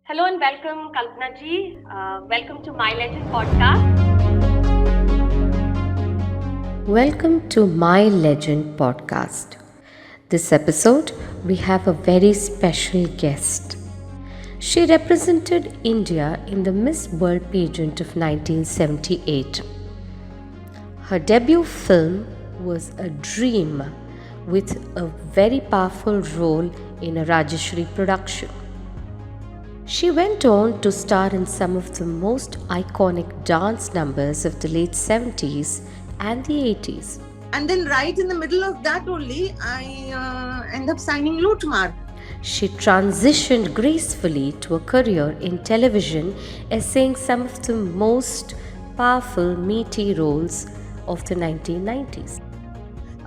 Hello and welcome, Kalpana ji. Welcome to My Legend podcast. Welcome to My Legend podcast. This episode, we have a very special guest. She represented India in the Miss World pageant of 1978. Her debut film was A Dream with a very powerful role in a Rajeshri production. She went on to star in some of the most iconic dance numbers of the late 70s and the 80s. And then right in the middle of that only, I end up signing Lootmar. She transitioned gracefully to a career in television, essaying some of the most powerful, meaty roles of the 1990s.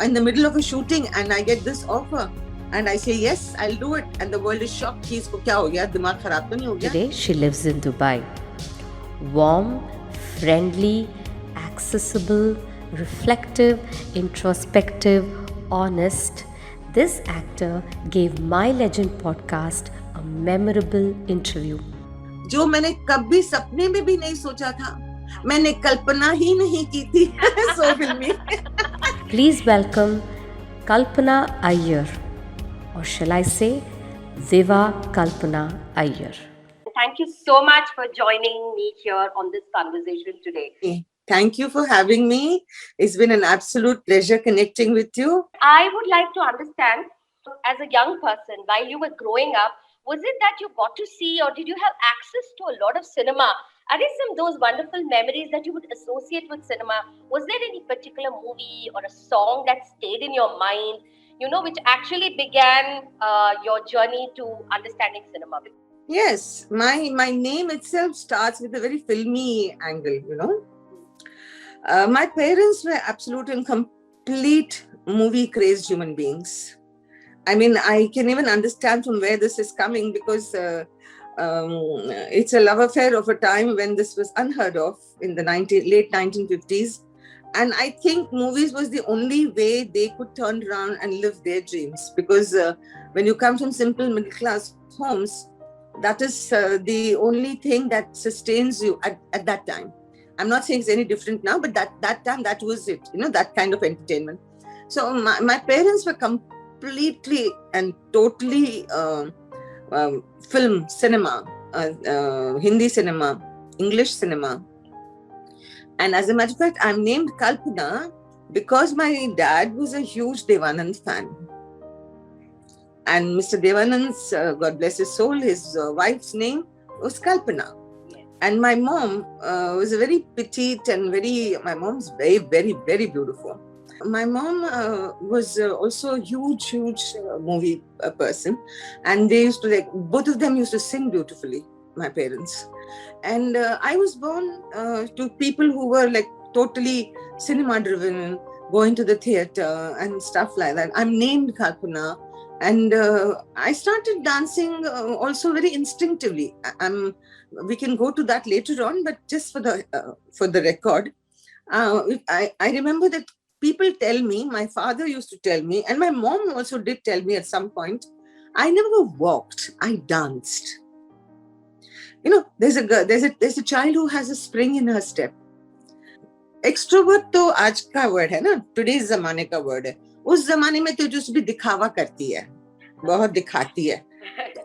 In the middle of a shooting, and I get this offer. And I say, yes, I'll do it. And the world is shocked. Kisko kya ho gaya? Dimag kharab to nahi ho gaya? Today, she lives in Dubai. Warm, friendly, accessible, reflective, introspective, honest, this actor gave My Legend podcast a memorable interview. जो मैंने कभी सपने में भी नहीं सोचा था, मैंने कल्पना ही नहीं की थी सो फिल्मी. Please welcome Kalpana Iyer, or shall I say, Diva Kalpana Iyer. Thank you so much for joining me here on this conversation today. Thank you for having me. It's been an absolute pleasure connecting with you. I would like to understand, as a young person, while you were growing up, was it that you got to see or did you have access to a lot of cinema? Are there some of those wonderful memories that you would associate with cinema? Was there any particular movie or a song that stayed in your mind, which actually began your journey to understanding cinema? Yes, my name itself starts with a very filmy angle, My parents were absolute and complete movie-crazed human beings. I mean, I can even understand from where this is coming because it's a love affair of a time when this was unheard of in the late 1950s. And I think movies was the only way they could turn around and live their dreams. Because when you come from simple middle-class homes, that is the only thing that sustains you at that time. I'm not saying it's any different now, but that time, that was it, that kind of entertainment. So my parents were completely and totally film, cinema, Hindi cinema, English cinema. And as a matter of fact, I'm named Kalpana because my dad was a huge Devanand fan. And Mr. Devanand's, God bless his soul, his wife's name was Kalpana. And my mom was a very petite and my mom's very, very, very beautiful. My mom was also a huge movie person. And they used to both of them used to sing beautifully, my parents. And I was born to people who were totally cinema driven, going to the theater and stuff like that. I'm named Kalpana. And I started dancing also very instinctively. We can go to that later on, but just for the record, I remember that people tell me, my father used to tell me, and my mom also did tell me at some point, I never walked, I danced. There's a child who has a spring in her step. Extrovert तो आज का word है ना, today's ज़माने का word है. उस ज़माने में तो जो भी दिखावा करती है, बहुत दिखाती है.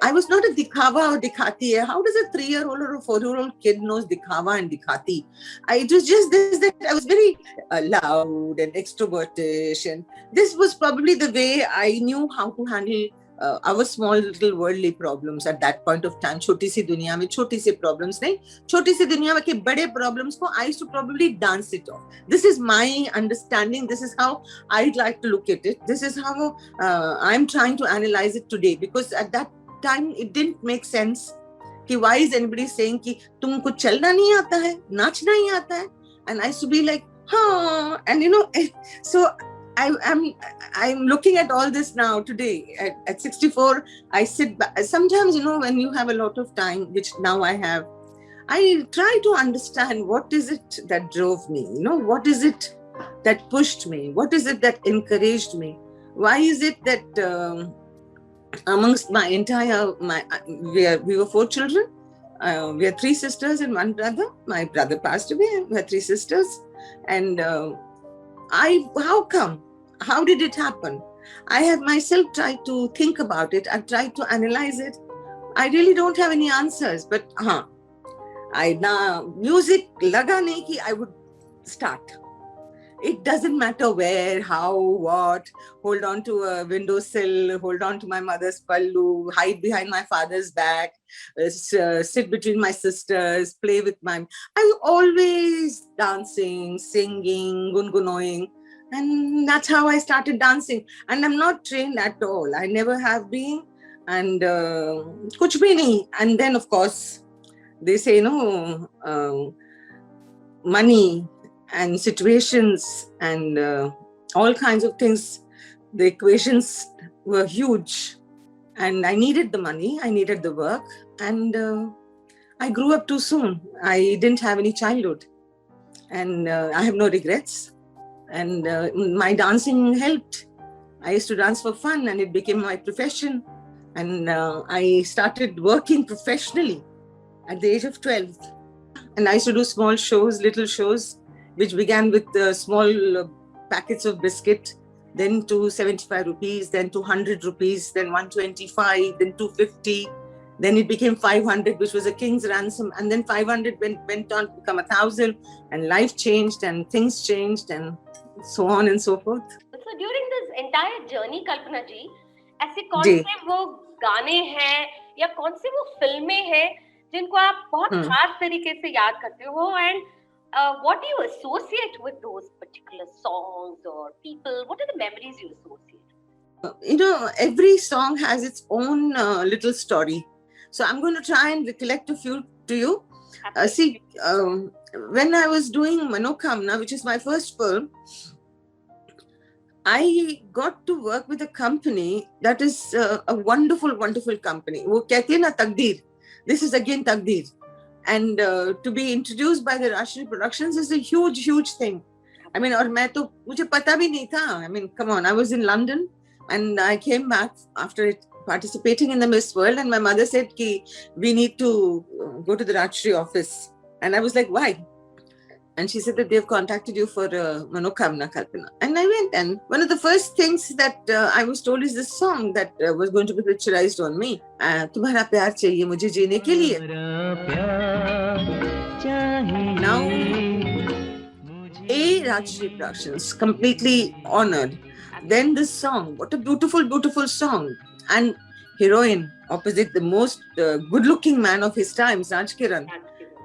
I was not a दिखावा or दिखाती है. How does a 3-year-old or a 4-year-old kid knows दिखावा and दिखाती? It was just this that I was very loud and extrovertish, and this was probably the way I knew how to handle our small little worldly problems at that point of time. छोटी सी दुनिया में छोटी सी problems नहीं, छोटी सी दुनिया में के बड़े problems को I used to probably dance it off. This is my understanding. This is how I'd like to look at it. This is how I'm trying to analyze it today, because at that time it didn't make sense कि why is anybody saying कि तुमको चलना नहीं आता है, नाचना ही आता है, and I used to be like, huh, and so I'm looking at all this now today at 64. I sit back. Sometimes, when you have a lot of time, which now I have, I try to understand what is it that drove me, what is it that pushed me, what is it that encouraged me, why is it that amongst my entire, we were 4 children, We are three sisters and one brother. My brother passed away. We are three sisters. And how come? How did it happen? I have myself tried to think about it. I've tried to analyze it. I really don't have any answers. But music laga nahi ki I would start. It doesn't matter where, how, what. Hold on to a windowsill, hold on to my mother's pallu, hide behind my father's back, sit between my sisters, play with my... I was always dancing, singing, gungunoing. And that's how I started dancing. And I'm not trained at all. I never have been. And kuch bhi nahi. And then, of course, they say, money and situations and all kinds of things. The equations were huge. And I needed the money. I needed the work. And I grew up too soon. I didn't have any childhood. And I have no regrets. And my dancing helped. I used to dance for fun and it became my profession. And I started working professionally at the age of 12. And I used to do small shows, little shows, which began with small packets of biscuit, then to 75 rupees, then 200 rupees, then 125, then 250. Then it became 500, which was a king's ransom. And then 500 went on to become 1,000. And life changed and things changed and so on and so forth. So during this entire journey, Kalpana ji, ऐसे कौन से वो गाने हैं या कौन से वो फिल्में हैं जिनको आप बहुत खास तरीके से याद करते हो, and what do you associate with those particular songs or people? What are the memories you associate? Every song has its own little story. So I'm going to try and recollect a few to you. See, when I was doing Manokamna, which is my first film, I got to work with a company that is a wonderful, wonderful company. वो कहते हैं ना तकदीर. This is again Takdeer. And to be introduced by the Rashtriya Productions is a huge, huge thing. I mean, और मैं तो मुझे पता भी नहीं था. I mean, come on, I was in London and I came back after participating in the Miss World, and my mother said ki we need to go to the Rashtriya office. And I was like, why? And she said that they've contacted you for Manokamna, Kalpana. And I went, and one of the first things that I was told is this song that was going to be picturized on me. Tumhara pyar chahiye mujhe jeene ke liye. Now, Rajshri Productions, completely honored. Then this song, what a beautiful, beautiful song. And heroine opposite the most good-looking man of his times, Raj Kiran.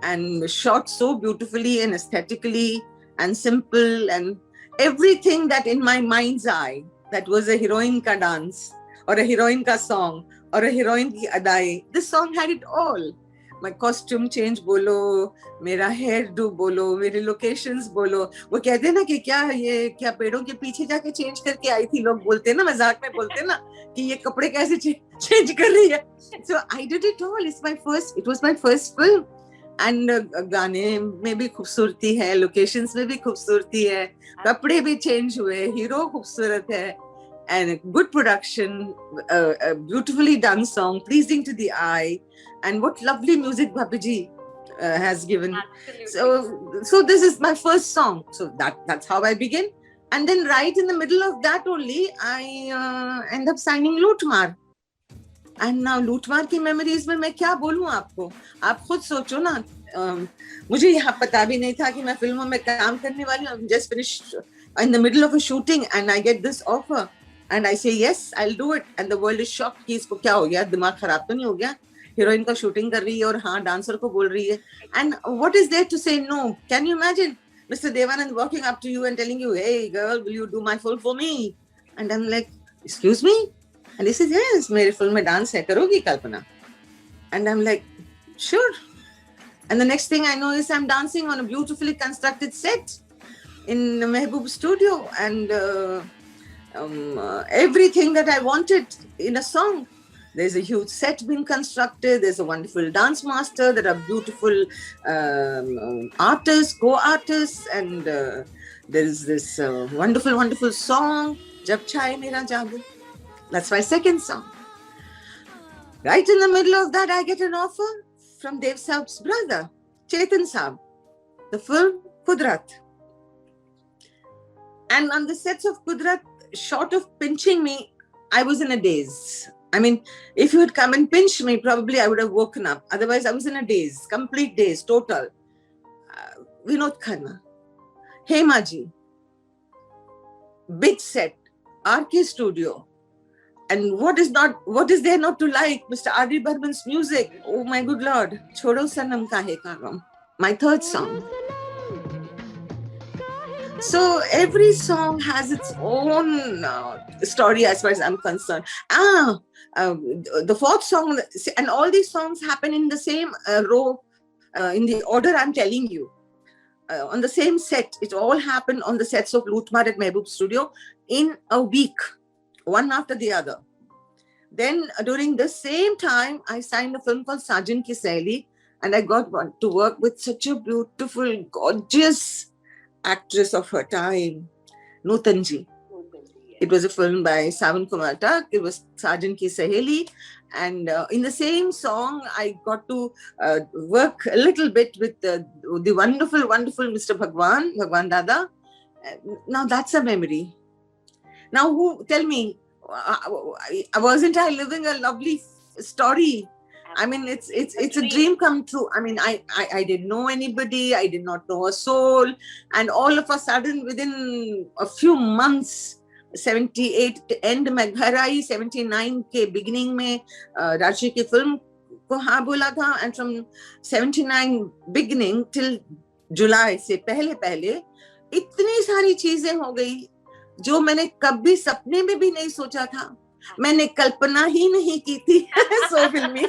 And shot so beautifully and aesthetically and simple and everything that in my mind's eye, that was a heroine ka dance or a heroine ka song or a heroine ki adai. This song had it all. My costume change bolo, mera hairdo bolo, मेरे locations bolo. वो कहते हैं ना कि क्या पेड़ों के पीछे जाके change करके आई थी, लोग बोलते हैं ना, मजाक में बोलते हैं ना कि ये कपड़े कैसे change कर रही है. So I did it all. It was my first film. And गाने में भी खूबसूरती है, लोकेशंस में भी खूबसूरती है, कपड़े भी चेंज हुए, हीरो खूबसूरत है, and good production, a beautifully done song, pleasing to the eye, and what lovely music Bhabhi ji has given. Absolutely. So this is my first song. So that's how I begin. And then right in the middle of that only, I end up signing Lootmar. And now Lootmar की memories में मैं क्या बोलूँ आपको? आप खुद सोचो ना. मुझे यहाँ पता भी नहीं था कि मैं फिल्मों में काम करने वाली हूँ. I'm just finished in the middle of a shooting and I get this offer. And I say, yes, I'll do it. And the world is shocked कि इसको क्या हो गया? दिमाग खराब तो नहीं हो गया? Heroine का shooting कर रही है और हाँ dancer को बोल रही है. And what is there to say no? Can you imagine Mr. Devanand walking up to you and telling you, hey girl, will you do my film for me? And I'm like, excuse me? And he says, yes, मेरे film में dance है, करोगी Kalpana? And I'm like, sure. And the next thing I know is I'm dancing on a beautifully constructed set in Mehboob studio, and everything that I wanted in a song. There's a huge set being constructed. There's a wonderful dance master. There are beautiful artists, co-artists, and there is this wonderful, wonderful song, Jab Chaaye Mera Jadoo. That's my second song. Right in the middle of that, I get an offer from Dev Saab's brother, Chetan Saab, the film Kudrat. And on the sets of Kudrat, short of pinching me, I was in a daze. I mean, if you had come and pinched me, probably I would have woken up. Otherwise, I was in a daze, complete daze, total. Vinod Khanna, Hema ji, big set, RK Studio. And what is there not to like? Mr. R.D. Burman's music. Oh my good Lord. Chodo Sanam Kahe Ka Gam. My third song. So every song has its own story as far as I'm concerned. The fourth song, and all these songs happen in the same row, in the order I'm telling you. On the same set. It all happened on the sets of Lootmar at Mehboob Studio in a week, one after the other. Then during the same time, I signed a film called Sajan Ki Saheli, and I got to work with such a beautiful, gorgeous actress of her time, Nutanji. It was a film by Savan Kumar Tak. It was Sajan Ki Saheli. And in the same song, I got to work a little bit with the wonderful, wonderful Mr. Bhagwan Dada. Now that's a memory. Now, tell me, wasn't I living a lovely story? I mean, it's a dream come true. I mean, I didn't know anybody. I did not know a soul. And all of a sudden, within a few months, 78 end में घर आई, 79 के beginning में राशि की film को हाँ बोला था, and from 79 beginning till July से पहले इतनी सारी चीजें हो गई जो मैंने कभी सपने में भी नहीं सोचा था, मैंने कल्पना ही नहीं की थी. So filmy.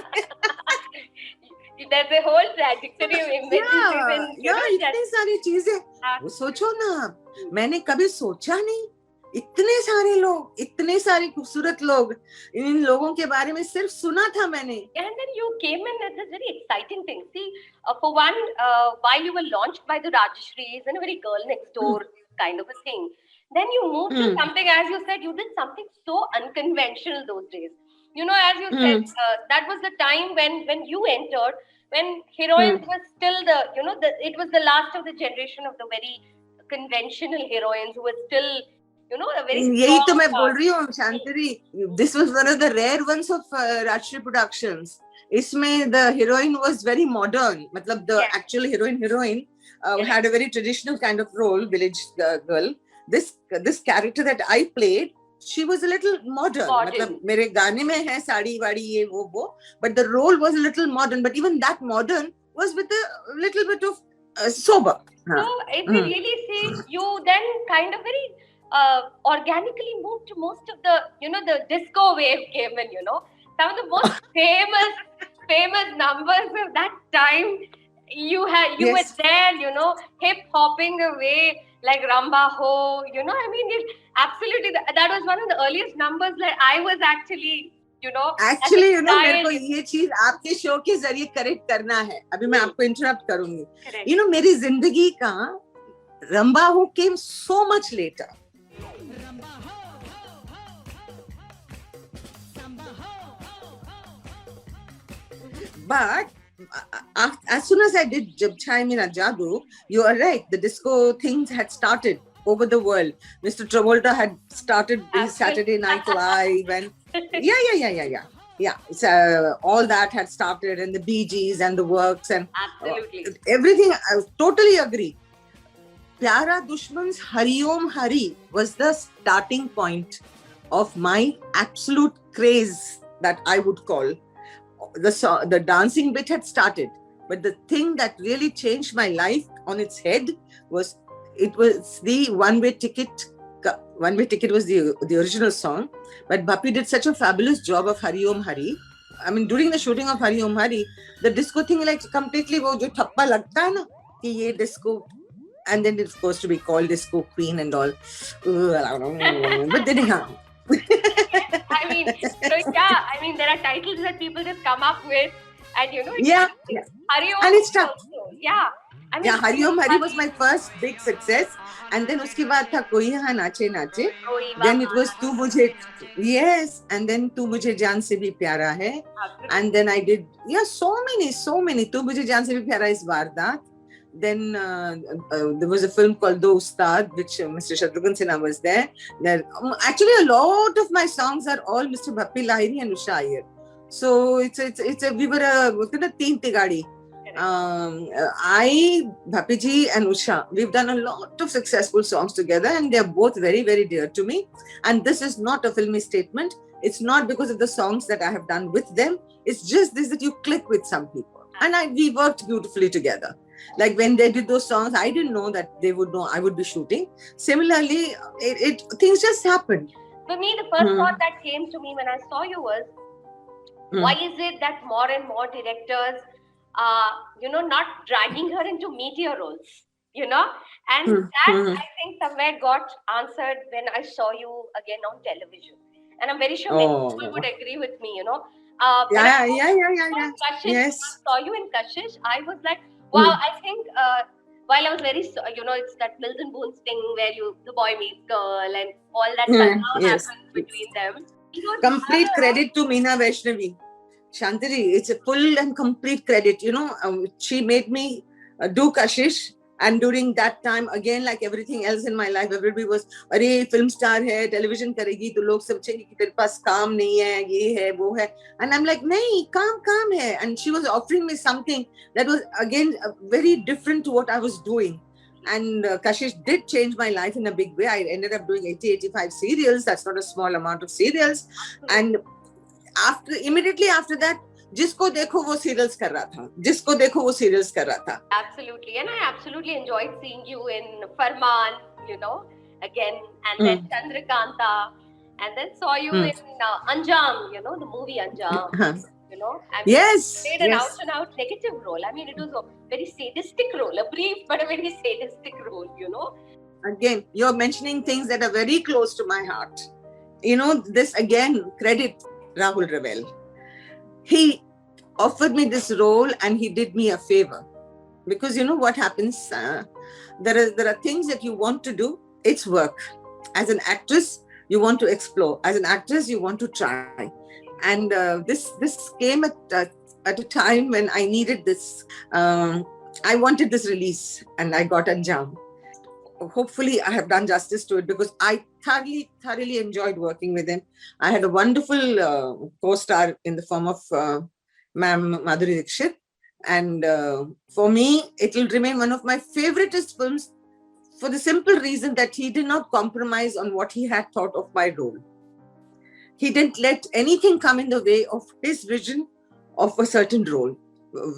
There's a whole trajectory in इतनी सारी चीजें वो सोचो ना, मैंने कभी सोचा नहीं. इतने सारे लोग, इतने सारे खूबसूरत लोग, इन लोगों के बारे में सिर्फ सुना था मैंने. And then you came in with this very exciting thing. See, for one, while you were launched by the Rajashrees and a very girl next door kind of a thing, then you moved to something, as you said, you did something so unconventional those days. You know, as you said, that was the time when you entered, when heroines were still it was the last of the generation of the very conventional heroines who were still, a very यही तो मैं बोल रही हूँ शांतरी. This was one of the rare ones of Rajshri Productions. इसमें the heroine was very modern. मतलब the actual heroine had a very traditional kind of role, village girl. This character that I played, she was a little modern. मतलब मेरे गाने में है साड़ी वाड़ी ये वो, but the role was a little modern. But even that modern was with a little bit of sober. So if we really say, you then kind of very organically moved to most of the, the disco wave came in, some of the most famous numbers of that time. You were there, hip hopping away like Ramba Ho, I mean, absolutely, that was one of the earliest numbers that I was actually, Actually, मेरे को ये चीज आपके show के जरिए correct करना है. अभी मैं आपको इंटरप्ट करूंगी. मेरी जिंदगी का Ramba Ho came so much later. But as soon as I did Jab Chai Mera Jadoo, you are right, the disco things had started over the world. Mr. Travolta had started his Saturday Night Live, and yeah. So all that had started, and the Bee Gees and the works and everything. I totally agree. Pyara Dushman's Hari Om Hari was the starting point of my absolute craze, that I would call. The dancing bit had started, but the thing that really changed my life on its head was the One-Way Ticket. One-Way Ticket was the original song, but Bappi did such a fabulous job of Hari Om Hari. I mean, during the shooting of Hari Om Hari, the disco thing like completely wo jo thappa lagta hai na ki ye disco, and then it's supposed to be called Disco Queen and all. But then I mean, there are titles that people just come up with, and Hari Om, and it's tough. I Yeah, mean, Hariom Hari was my first big success. And then uske baad tha Koi Yahan Nache Nache. Koi Then it was Bahana. Tu Mujhe, yes. And then Tu Mujhe Jaan Se Bhi Pyara Hai. And then I did, yeah, so many. Tu Mujhe Jaan Se Bhi Pyara is Vardat. Then there was a film called Do Ustad, which Mr. Shatrughan Sinha was there. Actually, a lot of my songs are all Mr. Bhappi Lahiri and Usha Iyer. So we were a teen tigadi. I, Bhapiji and Usha, we've done a lot of successful songs together, and they're both very, very dear to me. And this is not a filmy statement. It's not because of the songs that I have done with them. It's just this that you click with some people. And we worked beautifully together. Like when they did those songs, I didn't know that they would know I would be shooting. Similarly, things just happened. For me, the first thought that came to me when I saw you was, why is it that more and more directors not dragging her into meteor roles, and that I think somewhere got answered when I saw you again on television. And I'm very sure many people would agree with me, Yeah. Kashish, Yes. I saw you in Kashish, I was like, wow, I think while I was very, it's that Milton Boone thing where the boy meets girl and all that happens between them. Complete credit to Meena Vaishnavi. Shantari, it's a full and complete credit. She made me do Kashish. And during that time, again, like everything else in my life, everybody was, "Arey, film star hai, television karegi, to log sab chahenge ki tere paas kaam nahi hai, ye hai, wo hai." And I'm like, "Nahi, kaam hai." And she was offering me something that was, again, very different to what I was doing. And Kashish did change my life in a big way. I ended up doing 80-85 serials. That's not a small amount of serials. And immediately after that, जिसको देखो वो serials कर रहा था, जिसको देखो वो serials कर रहा था. Absolutely, and I absolutely enjoyed seeing you in Farman, again, and then Chandrakanta, and then saw you in Anjam, the movie Anjam. Yes, played an out-and-out negative role. I mean, it was a very sadistic role, a brief but a very sadistic role. Again, you're mentioning things that are very close to my heart. This again, credit Rahul Ravel. He offered me this role and he did me a favor. Because what happens, there are things that you want to do. It's work. As an actress, you want to explore. As an actress, you want to try. And this came at a time when I needed this. I wanted this release and I got Anjam. Hopefully I have done justice to it because I thoroughly enjoyed working with him. I had a wonderful co-star in the form of Ma'am Madhuri Dixit. And for me, it will remain one of my favoriteest films for the simple reason that he did not compromise on what he had thought of my role. He didn't let anything come in the way of his vision of a certain role.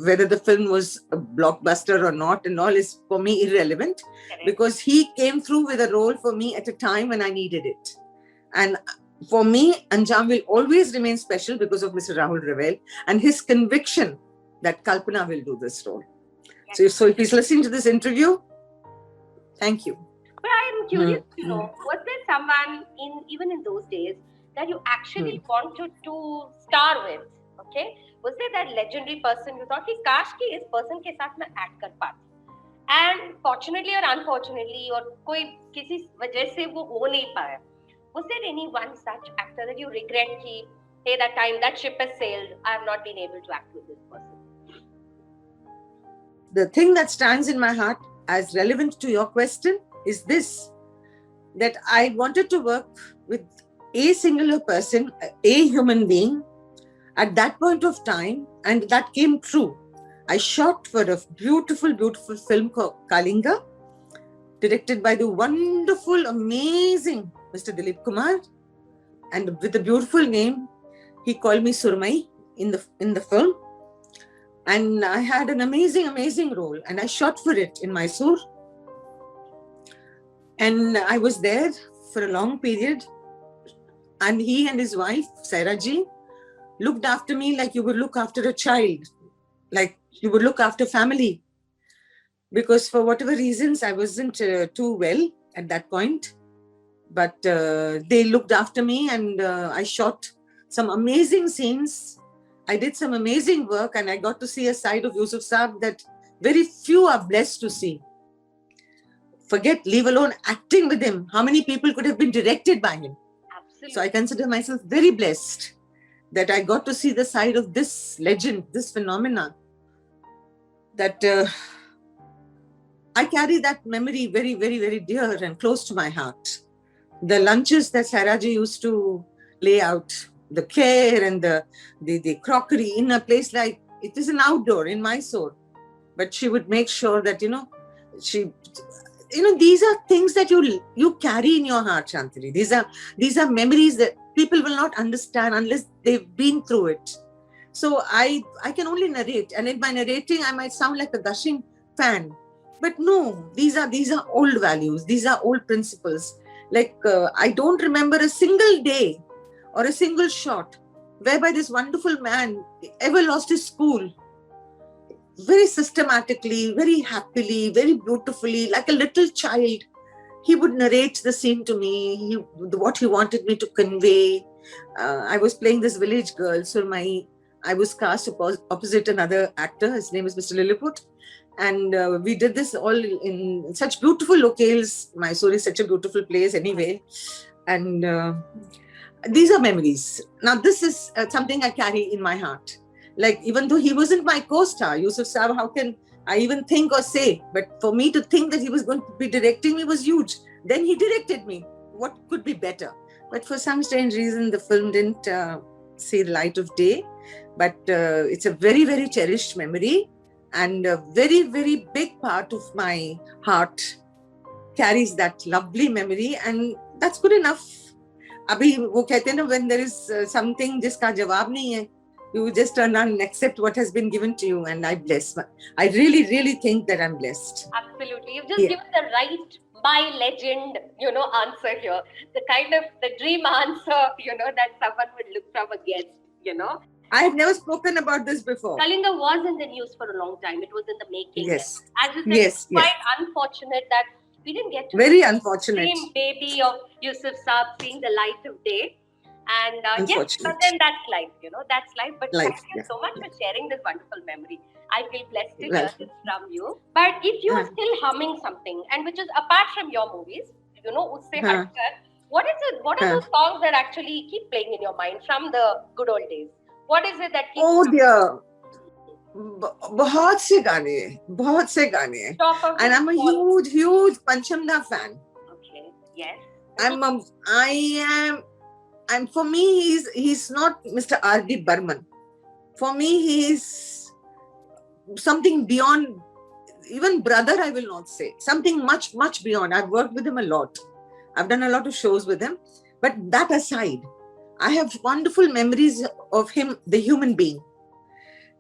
Whether the film was a blockbuster or not and all is for me irrelevant, because he came through with a role for me at a time when I needed it. And for me, Anjam will always remain special because of Mr. Rahul Ravel and his conviction that Kalpana will do this role. So if he's listening to this interview, thank you. But I am curious to know, was there someone even in those days that you actually wanted to star with? Okay, was there that legendary person you thought कि काश कि इस person के साथ मैं act कर पाती? And fortunately or unfortunately और कोई किसी वजह से वो हो नहीं पाया. Was there any one such actor that you regret कि hey, that time that ship has sailed, I have not been able to act with this person? The thing that stands in my heart as relevant to your question is this, that I wanted to work with a singular person, a human being at that point of time, and that came true. I shot for a beautiful film called Kalinga, directed by the wonderful, amazing Mr. Dilip Kumar, and with a beautiful name, he called me Surmai in the film. And I had an amazing role, and I shot for it in Mysore. And I was there for a long period, and he and his wife, Sairaji, looked after me like you would look after a child, like you would look after family. Because for whatever reasons, I wasn't too well at that point. But they looked after me, and I shot some amazing scenes. I did some amazing work, and I got to see a side of Yusuf Saab that very few are blessed to see. Forget, leave alone acting with him. How many people could have been directed by him? Absolutely. So I consider myself very blessed that I got to see the side of this legend, this phenomena, that I carry that memory very, very, very dear and close to my heart. The lunches that Saraji used to lay out, the care and the crockery in a place like, it is an outdoor in Mysore, but she would make sure that, these are things that you carry in your heart, Shantini. These are memories that people will not understand unless they've been through it. So I can only narrate, and in my narrating, I might sound like a gushing fan, but no, these are old values. These are old principles. Like I don't remember a single day or a single shot whereby this wonderful man ever lost his cool. Very systematically, very happily, very beautifully, like a little child, he would narrate the scene to me, what he wanted me to convey. I was playing this village girl, so I was cast opposite another actor. His name is Mr. Lilliput. And we did this all in such beautiful locales. Mysore is such a beautiful place anyway. And these are memories. Now, this is something I carry in my heart. Like, even though he wasn't my co-star, Yusuf Saab, how can I even think or say? But for me to think that he was going to be directing me was huge. Then he directed me. What could be better? But for some strange reason, the film didn't see the light of day. But it's a very, very cherished memory. And a very, very big part of my heart carries that lovely memory. And that's good enough. Abhi wo kehte hain na, when there is something jiska jawab nahi hai, you just turn around and accept what has been given to you. And I really, really think that I'm blessed. Absolutely. You've just given the right, my legend, answer here. The dream answer, that someone would look from a guest, I have never spoken about this before. Kalinga was in the news for a long time. It was in the making. Yes. As you said, it's quite unfortunate that we didn't get to very see unfortunate. The same baby of Yusuf Saab seeing the light of day. And yes, but then that's life, that's life. But thank you so much for sharing this wonderful memory. I feel blessed to hear this from you. But if you are still humming something, and which is apart from your movies, usse hatkar, what are those songs that actually keep playing in your mind from the good old days? What is it that keeps... Oh dear. बहुत से गाने. And I'm a huge Panchamda fan. Okay. Yes. And for me, he's not Mr. R.D. Burman. For me, he's something beyond, even brother, I will not say. Something much, much beyond. I've worked with him a lot. I've done a lot of shows with him. But that aside, I have wonderful memories of him, the human being.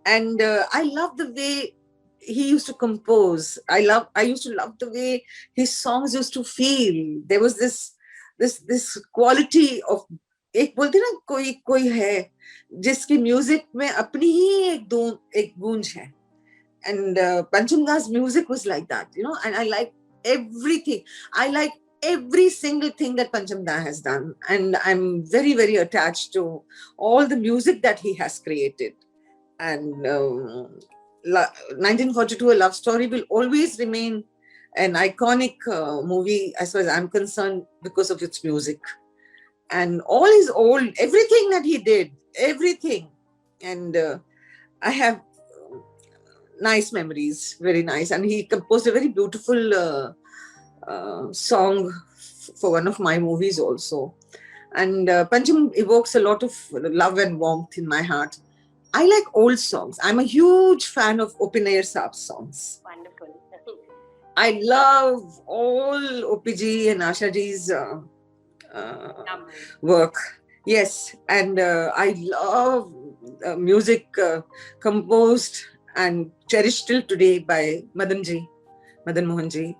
And I love the way he used to compose. I used to love the way his songs used to feel. There was this quality of, एक बोलते ना कोई है जिसकी music में अपनी ही एक गूंज है. And Panchamda's music was like that, and I like everything. I like every single thing that Panchamda has done. And I'm very, very attached to all the music that he has created. And 1942, A Love Story will always remain an iconic movie as far as I'm concerned because of its music. And all his old, everything that he did, everything. And I have nice memories, very nice. And he composed a very beautiful song for one of my movies also. And Pancham evokes a lot of love and warmth in my heart. I like old songs. I'm a huge fan of Opin Iyer Saab's songs. Wonderful. I love all OPG and Ashaji's work. Yes, and I love music composed and cherished till today by Madan Mohanji. Absolutely.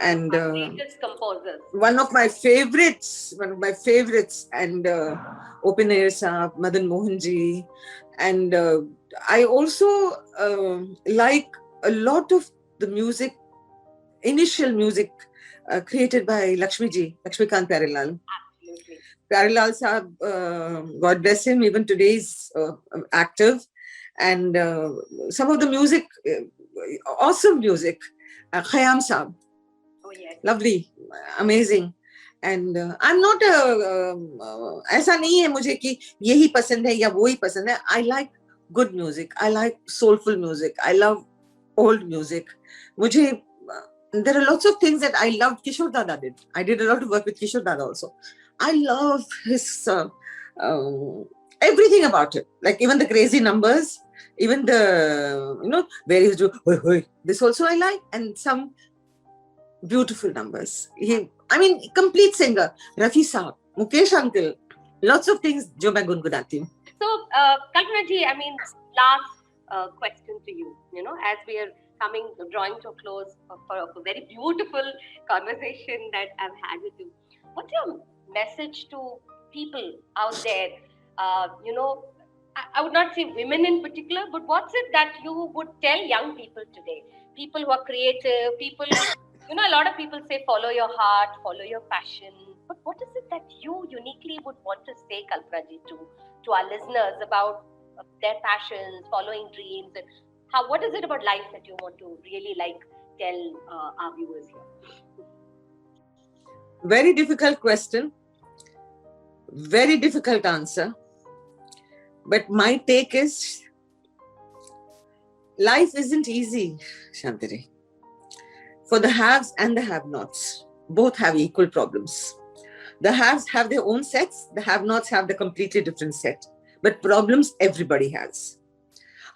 And composers. One of my favorites, and Opin Iyer Saab, Madan Mohanji. And I also like a lot of the music, initial music created by Lakshmikant Pyarelal. Absolutely. Pyarelal Saab, God bless him, even today is active. And some of the music awesome music. Khayyam Saab, Oh, yes. lovely, amazing. And I'm not ऐसा नहीं है मुझे कि यही पसंद है या वो ही पसंद है. I like good music. I like soulful music. I love old music. मुझे there are lots of things that I loved Kishore Dada did. I did a lot of work with Kishore Dada also. I love his everything about it. Like even the crazy numbers, even the, where he's doing, hoi, hoi. This also I like. And some beautiful numbers. Complete singer. Rafi Saab, Mukesh Uncle, lots of things jo main gungunati hu. So, Kalpana ji, last question to you. As we are drawing to a close for a very beautiful conversation that I've had with you. What's your message to people out there? I would not say women in particular, but what's it that you would tell young people today? People who are creative, people, a lot of people say follow your heart, follow your passion. But what is it that you uniquely would want to say, Kalpana ji, to our listeners about their passions, following dreams, and what is it about life that you want to really tell our viewers here? Very difficult question. Very difficult answer. But my take is, life isn't easy, Shantari. For the haves and the have-nots, both have equal problems. The haves have their own sets, the have-nots have the completely different set. But problems everybody has.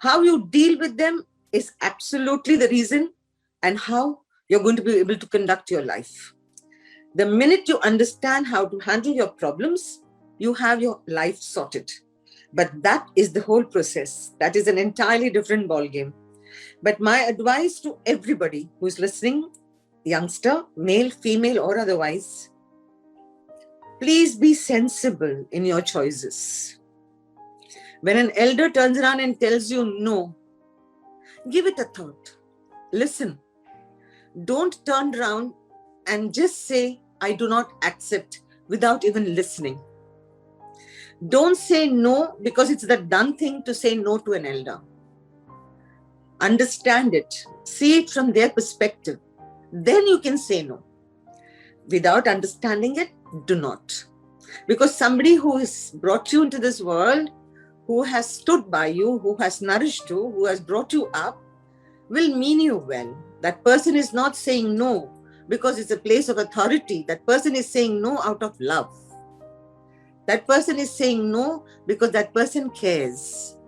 How you deal with them is absolutely the reason and how you're going to be able to conduct your life. The minute you understand how to handle your problems, you have your life sorted. But that is the whole process. That is an entirely different ballgame. But my advice to everybody who's listening, youngster, male, female, or otherwise, please be sensible in your choices. When an elder turns around and tells you no, give it a thought. Listen. Don't turn around and just say, I do not accept, without even listening. Don't say no because it's the done thing to say no to an elder. Understand it. See it from their perspective. Then you can say no. Without understanding it, do not. Because somebody who has brought you into this world, who has stood by you, who has nourished you, who has brought you up, will mean you well. That person is not saying no because it's a place of authority. That person is saying no out of love. That person is saying no because that person cares.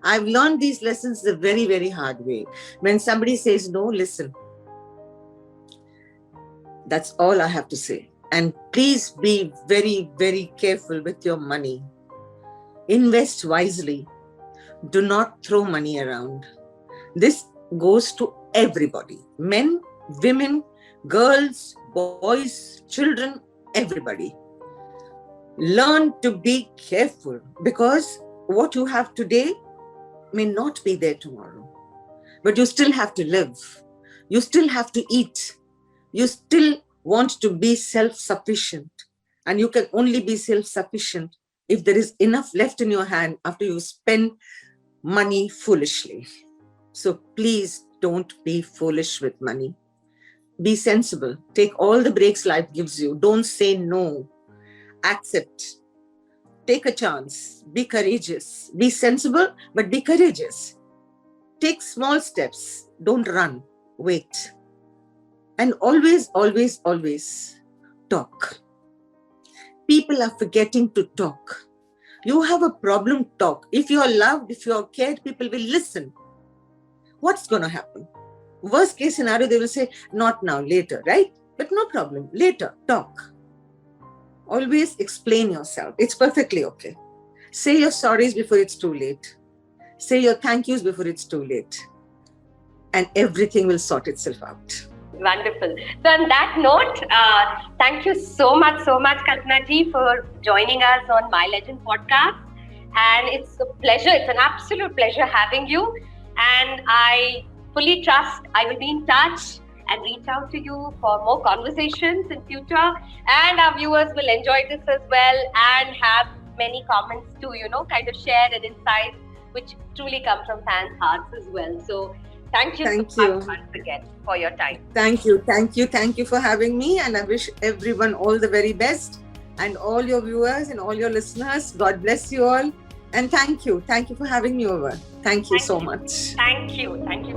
I've learned these lessons the very, very hard way. When somebody says no, listen. That's all I have to say. And please be very, very careful with your money. Invest wisely. Do not throw money around. This goes to everybody. Men, women, girls, boys, children, everybody. Learn to be careful because what you have today may not be there tomorrow. But you still have to live. You still have to eat. You still want to be self-sufficient. And you can only be self-sufficient if there is enough left in your hand after you spend money foolishly. So please don't be foolish with money. Be sensible. Take all the breaks life gives you. Don't say no. Accept. Take a chance. Be courageous. Be sensible, but be courageous. Take small steps. Don't run. Wait. And always, always, always talk. People are forgetting to talk. You have a problem, talk. If you are loved, if you are cared, people will listen. What's going to happen? Worst case scenario, they will say, not now, later, right? But no problem. Later, talk. Always explain yourself. It's perfectly okay. Say your sorries before it's too late. Say your thank yous before it's too late. And everything will sort itself out. Wonderful. So on that note, thank you so much, Kalpana ji, for joining us on My Legend podcast. And it's a pleasure. It's an absolute pleasure having you. And I fully trust I will be in touch and reach out to you for more conversations in future. And our viewers will enjoy this as well and have many comments to, kind of share and insights which truly come from fans' hearts as well. So Thank you Thank so you. much once again for your time. Thank you. Thank you for having me. And I wish everyone all the very best. And all your viewers and all your listeners, God bless you all. And thank you. Thank you for having me over. Thank you so much. Thank you. Thank you.